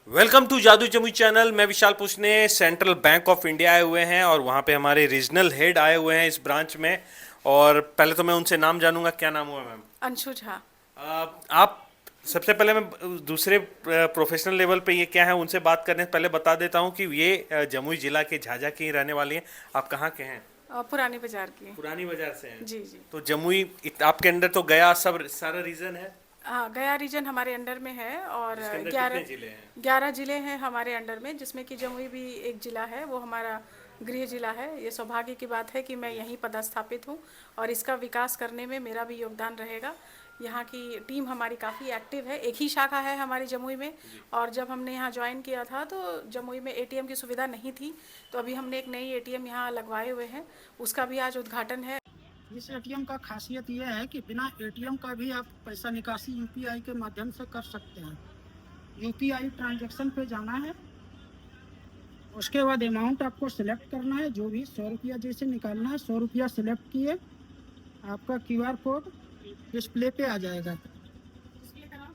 Welcome to जादू Jamui channel. मैं विशाल पुष्ने central bank of India आए हुए हैं और वहाँ पे हमारे रीजनल हेड आए हुए हैं इस ब्रांच में। और पहले तो मैं उनसे नाम जानूंगा, क्या नाम हुआ मैम? अंशु झा। आप सबसे पहले मैं दूसरे प्रोफेशनल लेवल पे ये क्या है उनसे बात करने से पहले बता देता हूँ कि ये जमुई जिला के झाझा की ही रहने वाली हैं। आप कहाँ के हैं? पुरानी बाजार की। पुरानी बाजार से हैं। जी जी। तो जमुई आपके अंडर तो गया सब सारा रीजन है, हाँ, गया रीजन हमारे अंडर में है और जिसके अंदर कितने 11 जिले हैं? 11 जिले हैं हमारे अंडर में, जिसमें कि जमुई भी एक जिला है, वो हमारा गृह जिला है। ये सौभाग्य की बात है कि मैं यहीं पदस्थापित हूँ और इसका विकास करने में मेरा भी योगदान रहेगा। यहाँ की टीम हमारी काफ़ी एक्टिव है। एक ही शाखा है हमारी जमुई में, और जब हमने यहाँ ज्वाइन किया था तो जमुई में एटीएम की सुविधा नहीं थी, तो अभी हमने एक नई एटीएम यहाँ लगवाए हुए हैं, उसका भी आज उद्घाटन है। इस एटीएम का खासियत यह है कि बिना एटीएम का भी आप पैसा निकासी यूपीआई के माध्यम से कर सकते हैं। यूपीआई ट्रांजैक्शन पे जाना है, उसके बाद अमाउंट आपको सिलेक्ट करना है, जो भी 100 रुपया जैसे निकालना है। 100 रुपया सिलेक्ट किए, आपका क्यूआर कोड डिस्प्ले पे आ जाएगा। हाँ,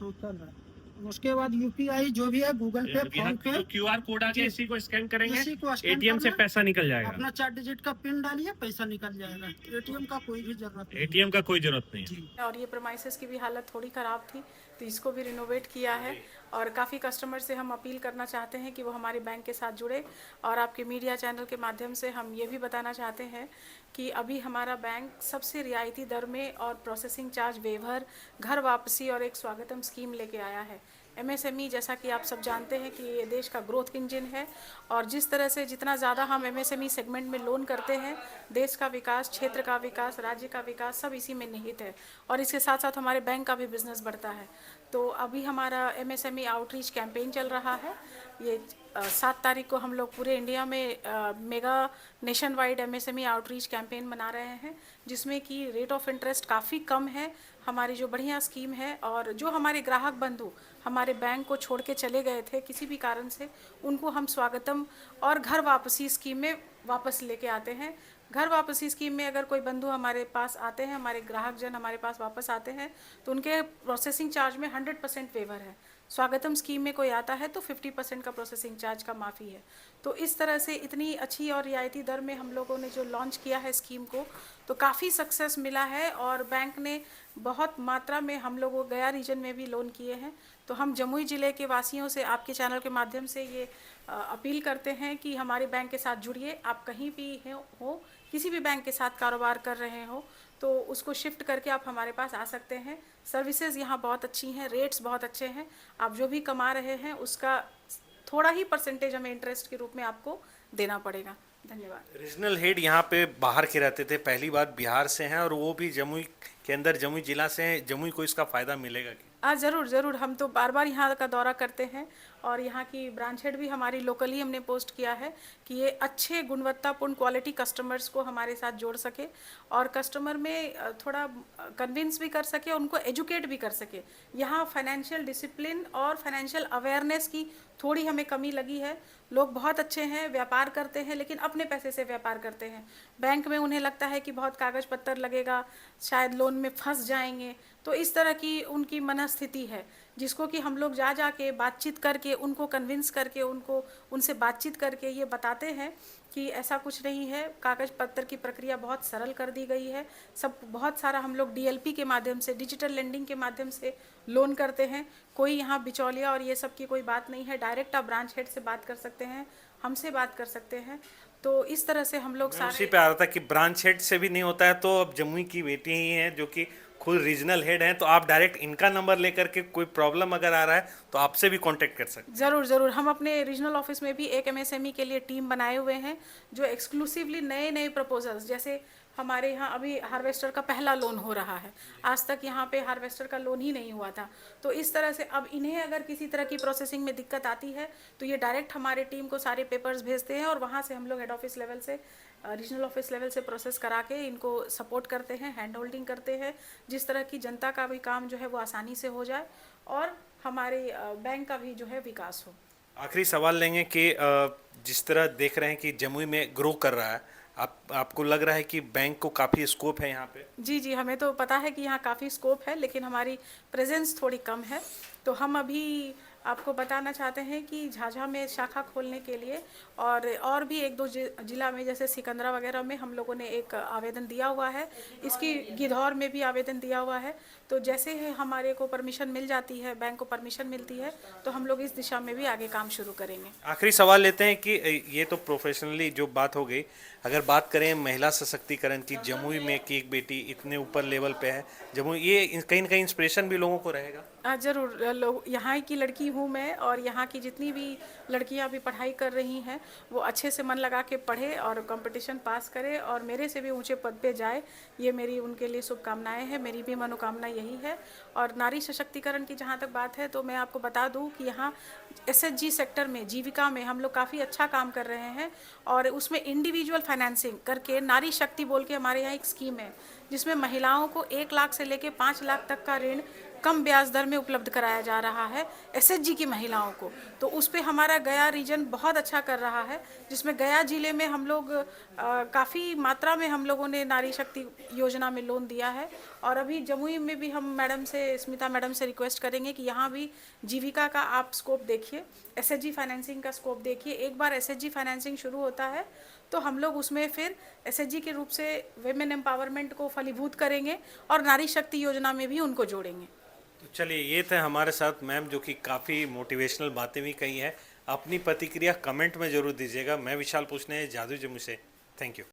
कर रहा है। उसके बाद यूपीआई जो भी है, गूगल पे, फोन पे, क्यूआर कोड आ गया, इसी को स्कैन करेंगे, इसी को स्कैन एटीएम से करना, पैसा निकल जाएगा। अपना 4 डिजिट का पिन डालिए, पैसा निकल जाएगा। एटीएम का कोई भी जरूरत नहीं। एटीएम का कोई जरूरत नहीं है। जी। और ये प्रमाइसेस की भी हालत थोड़ी ख़राब थी, तो इसको भी रिनोवेट किया है। और काफ़ी कस्टमर से हम अपील करना चाहते हैं कि वो हमारे बैंक के साथ जुड़े, और आपके मीडिया चैनल के माध्यम से हम ये भी बताना चाहते हैं कि अभी हमारा बैंक सबसे रियायती दर में और प्रोसेसिंग चार्ज वेवर, घर वापसी और एक स्वागतम स्कीम लेके आया है। एमएसएमई, जैसा कि आप सब जानते हैं कि ये देश का ग्रोथ इंजन है, और जिस तरह से जितना ज़्यादा हम एमएसएमई सेगमेंट में लोन करते हैं, देश का विकास, क्षेत्र का विकास, राज्य का विकास सब इसी में निहित है, और इसके साथ साथ हमारे बैंक का भी बिजनेस बढ़ता है। तो अभी हमारा एमएसएमई आउटरीच कैंपेन चल रहा है। ये 7 तारीख को हम लोग पूरे इंडिया में mega nation wide MSME outreach campaign मना रहे हैं, जिसमें कि रेट ऑफ इंटरेस्ट काफ़ी कम है, हमारी जो बढ़िया स्कीम है, और जो हमारे ग्राहक बंधु हमारे बैंक को छोड़ के चले गए थे किसी भी कारण से, उनको हम स्वागतम और घर वापसी स्कीम में वापस लेके आते हैं। घर वापसी स्कीम में अगर कोई बंधु हमारे पास आते हैं, हमारे ग्राहक जन हमारे पास वापस आते हैं, तो उनके प्रोसेसिंग चार्ज में 100% वेवर है। स्वागतम स्कीम में कोई आता है तो 50% का प्रोसेसिंग चार्ज का माफ़ी है। तो इस तरह से इतनी अच्छी और रियायती दर में हम लोगों ने जो लॉन्च किया है स्कीम को, तो काफ़ी सक्सेस मिला है, और बैंक ने बहुत मात्रा में हम लोगों गया रीजन में भी लोन किए हैं। तो हम जमुई ज़िले के वासियों से आपके चैनल के माध्यम से ये अपील करते हैं कि हमारे बैंक के साथ जुड़िए। आप कहीं भी हो, किसी भी बैंक के साथ कारोबार कर रहे हो, तो उसको शिफ्ट करके आप हमारे पास आ सकते हैं। सर्विसेज यहाँ बहुत अच्छी हैं, रेट्स बहुत अच्छे हैं। आप जो भी कमा रहे हैं उसका थोड़ा ही परसेंटेज हमें इंटरेस्ट के रूप में आपको देना पड़ेगा। धन्यवाद। रीजनल हेड यहाँ पे बाहर के रहते थे, पहली बार बिहार से हैं और वो भी जमुई के अंदर जमुई जिला से हैं। जमुई को इसका फायदा मिलेगा क्या? ज़रूर ज़रूर, हम तो बार बार यहाँ का दौरा करते हैं, और यहाँ की ब्रांच हेड भी हमारी लोकली हमने पोस्ट किया है कि ये अच्छे गुणवत्तापूर्ण क्वालिटी कस्टमर्स को हमारे साथ जोड़ सके, और कस्टमर में थोड़ा कन्विंस भी कर सके, उनको एजुकेट भी कर सके। यहाँ फाइनेंशियल डिसिप्लिन और फाइनेंशियल अवेयरनेस की थोड़ी हमें कमी लगी है। लोग बहुत अच्छे हैं, व्यापार करते हैं, लेकिन अपने पैसे से व्यापार करते हैं। बैंक में उन्हें लगता है कि बहुत कागज़ पत्तर लगेगा, शायद लोन में फंस जाएंगे, तो इस तरह की उनकी मनस्थिति है, जिसको कि हम लोग जा के बातचीत करके, उनको कन्विंस करके, उनसे बातचीत करके ये बताते हैं कि ऐसा कुछ नहीं है। कागज़ पत्तर की प्रक्रिया बहुत सरल कर दी गई है। सब बहुत सारा हम लोग डीएलपी के माध्यम से, डिजिटल लेंडिंग के माध्यम से लोन करते हैं। कोई यहाँ बिचौलिया और ये सब की कोई बात नहीं है। डायरेक्ट आप ब्रांच हेड से बात कर सकते हैं, हमसे बात कर सकते हैं। तो इस तरह से हम लोग मैं उसी सारे पे आ रहा था कि ब्रांच हेड से भी नहीं होता है, तो अब जमुई की बेटी ही हैं जो कि खुद रीजनल हेड हैं, तो आप डायरेक्ट इनका नंबर लेकर के कोई प्रॉब्लम अगर आ रहा है तो आपसे भी कांटेक्ट कर सकते ज़रूर ज़रूर, हम अपने रीजनल ऑफिस में भी एक एमएसएमई के लिए टीम बनाए हुए हैं, जो एक्सक्लूसिवली नए नए प्रपोजल्स, जैसे हमारे यहाँ अभी हार्वेस्टर का पहला लोन हो रहा है। आज तक यहाँ पे हार्वेस्टर का लोन ही नहीं हुआ था। तो इस तरह से अब इन्हें अगर किसी तरह की प्रोसेसिंग में दिक्कत आती है, तो ये डायरेक्ट हमारे टीम को सारे पेपर्स भेजते हैं, और वहाँ से हम लोग हेड ऑफिस लेवल से, रीजनल ऑफिस लेवल से प्रोसेस करा के इनको सपोर्ट करते हैं, हैंड होल्डिंग करते हैं, जिस तरह की जनता का भी काम जो है वो आसानी से हो जाए, और हमारे बैंक का भी जो है विकास हो। हैं। आखिरी सवाल लेंगे कि जिस तरह देख रहे हैं कि जमुई में ग्रो कर रहा है, आपको लग रहा है कि बैंक को काफ़ी स्कोप है यहाँ पे? जी जी, हमें तो पता है कि यहाँ काफ़ी स्कोप है, लेकिन हमारी प्रेजेंस थोड़ी कम है। तो हम अभी आपको बताना चाहते हैं कि झाझा में शाखा खोलने के लिए और भी एक दो जिला में जैसे सिकंदरा वगैरह में हम लोगों ने एक आवेदन दिया हुआ है। इसकी गिधौर में भी आवेदन दिया हुआ है। तो जैसे ही हमारे को परमिशन मिल जाती है, बैंक को परमिशन मिलती है, तो हम लोग इस दिशा में भी आगे काम शुरू करेंगे। आखिरी सवाल लेते हैं कि ये तो प्रोफेशनली जो बात हो गई, अगर बात करें महिला सशक्तिकरण की, जमुई में की एक बेटी इतने ऊपर लेवल पे है, जमुई ये कहीं ना कहीं इंस्पिरेशन भी लोगों को रहेगा। ज़रूर, लोग यहाँ की लड़की हूँ मैं, और यहाँ की जितनी भी लड़कियाँ अभी पढ़ाई कर रही हैं वो अच्छे से मन लगा के पढ़े और कंपटीशन पास करे और मेरे से भी ऊंचे पद पे जाए, ये मेरी उनके लिए शुभकामनाएं हैं। मेरी भी मनोकामना यही है। और नारी सशक्तिकरण की जहाँ तक बात है तो मैं आपको बता दूँ कि यहाँ SHG सेक्टर में, जीविका में हम लोग काफ़ी अच्छा काम कर रहे हैं। और उसमें इंडिविजुअल फाइनेंसिंग करके नारी शक्ति बोल के हमारे यहाँ एक स्कीम है जिसमें महिलाओं को 1 लाख से लेके 5 लाख तक का ऋण कम ब्याज दर में उपलब्ध कराया जा रहा है SHG की महिलाओं को। तो उस पे हमारा गया रीजन बहुत अच्छा कर रहा है, जिसमें गया जिले में हम लोग काफ़ी मात्रा में हम लोगों ने नारी शक्ति योजना में लोन दिया है। और अभी जमुई में भी हम मैडम से, स्मिता मैडम से रिक्वेस्ट करेंगे कि यहाँ भी जीविका का आप स्कोप देखिए, SHG फाइनेंसिंग का स्कोप देखिए। एक बार SHG फाइनेंसिंग शुरू होता है तो हम लोग उसमें फिर SHG के रूप से वेमेन एम्पावरमेंट को फलीभूत करेंगे और नारी शक्ति योजना में भी उनको जोड़ेंगे। तो चलिए, ये थे हमारे साथ मैम जो कि काफ़ी मोटिवेशनल बातें भी कही हैं। अपनी प्रतिक्रिया कमेंट में ज़रूर दीजिएगा। मैं विशाल पूछने जादू जमुई से, थैंक यू।